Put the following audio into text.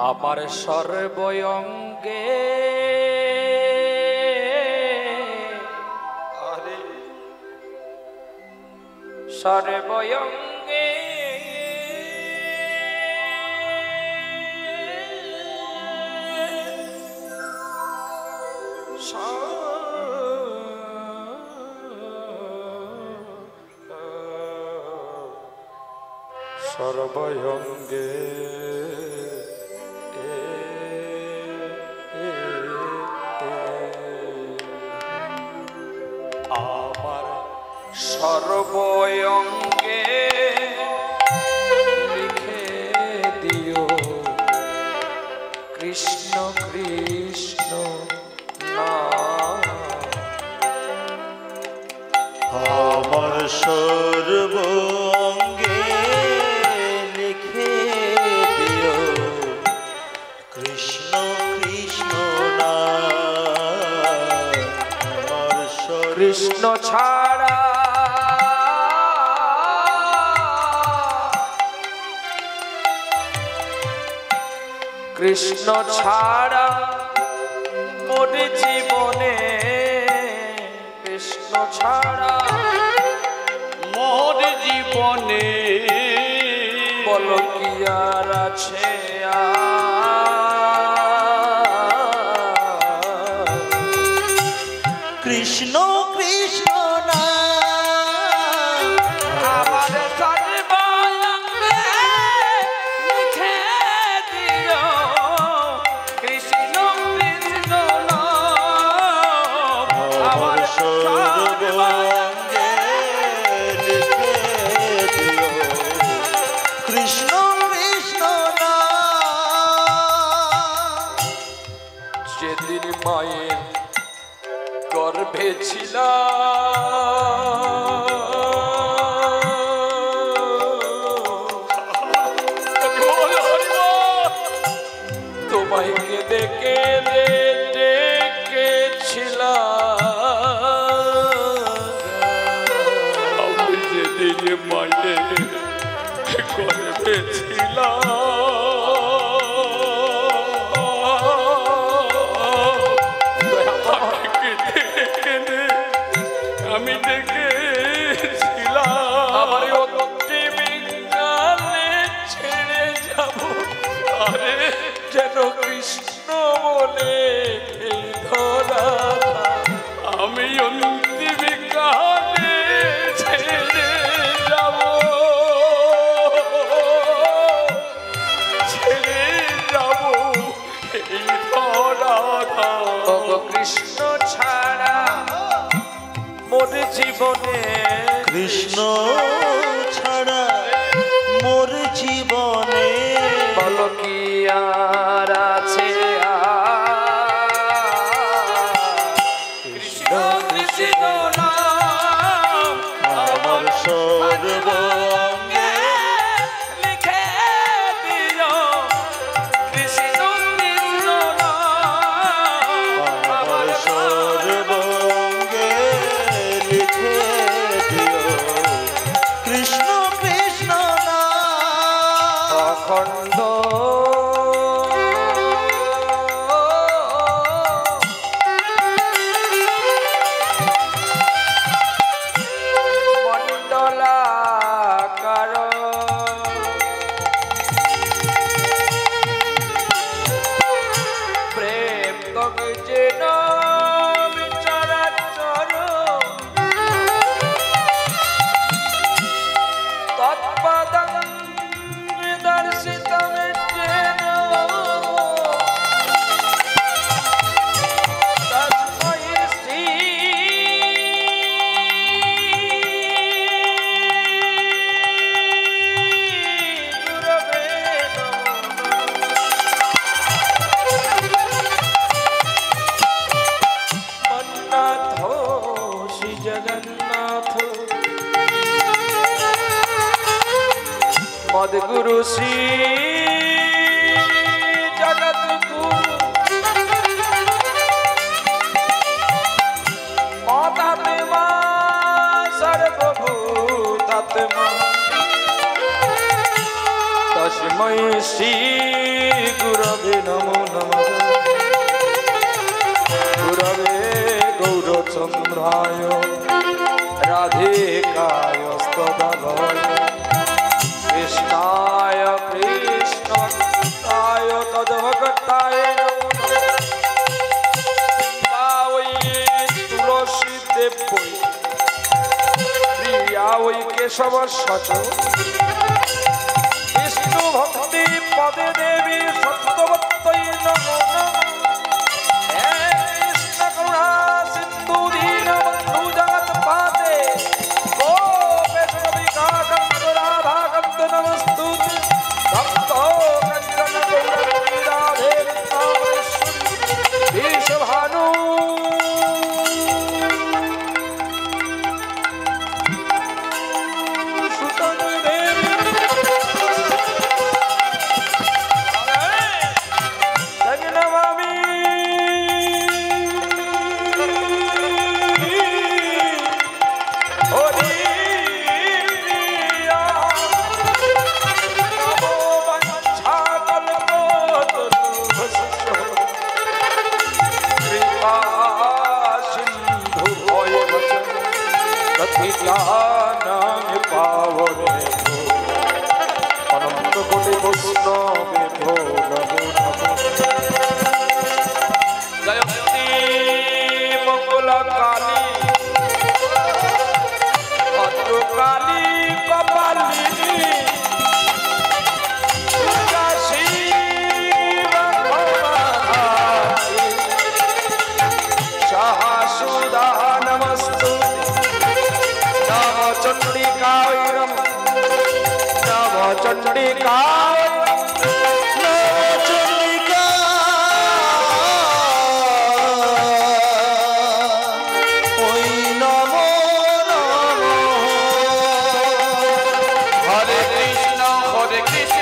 আমার সর্বঙ্গে সর্বঙ্গে সর্বঙ্গে আমার সর্বঙ্গে লিখে দিও কৃষ্ণ কৃষ্ণ নাম। আমার সর্বঙ্গে লিখে দিও কৃষ্ণ কৃষ্ণ নাম। আমার কৃষ্ণ ছাড়া কৃষ্ণ ছাড়া মোর জীবনে কৃষ্ণ ছাড়া মোর জীবনে বলো কি আর আছে কৃষ্ণ কৃষ্ণ নাম। আমার সর্বঙ্গে লিখে দিও কৃষ্ণ কৃষ্ণ নাম। আমার সর্বঙ্গে লিখে দিও কৃষ্ণ কৃষ্ণ নাম। যেদিন মায়ের গর্ভে ছিলাম তোমায় কেঁদে কেঁদে ডেকেছিলাম। আমি যেদিন মায়ের গর্ভে ছিলাম আমি দেখেছিলাম আমার অন্তিমকালে ছেড়ে যাব আরে যেন কৃষ্ণ বলে এই ধরা। আমি অন্তিমকালে ছেড়ে যাব এই ধরা। কৃষ্ণ ছাড়া মোর জীবনে কৃষ্ণ ছাড়া মোর জীবনে বলো কি আর আছে কৃষ্ণ কৃষ্ণ নাম। আমার সর্বঙ্গে লিখে দিও কৃষ্ণ কৃষ্ণ নাম। আমার সর্বঙ্গে লিখে দিও কৃষ্ণ কৃষ্ণ নাম। অখণ্ড মণ্ডলাকার প্রেম তবে যেন বিচরাচর তৎপদং দর্শিতং যেন তস্मै শ্রী গুরবে মন্নাথ শ্রী জগন্নাথ মদগুরু শ্রী জগৎগুরু মদাত্মা সর্বভূতাত্মা तस्मै श्री गुरवे नमो नमः गुरवे गौरचन्द्राय राधिकाय स्तदाभय कृष्णाय कृष्णाय तद्भक्ताय नमो तुलसी देव प्रिया केशव सच विष्णु भक्ति पदे देवी सत्यवत्तै नमो कृष्ण करुणा सिंधु दीनबंधु जगत्पाते गोपेशविका कंद राधा कंद नमस्तुते भक्तो कंचन गौरंगी राधे कामेश्वरी वृषभानु पावने अनंत कोटि वैष्णवे भो जयंती मंगला काली भद्रकाली कपालिनी दुर्गा शिवा भवानी सहस्रदा नमस्तुते नमो चंडिकाय नमो चंडिकाय Hare Krishna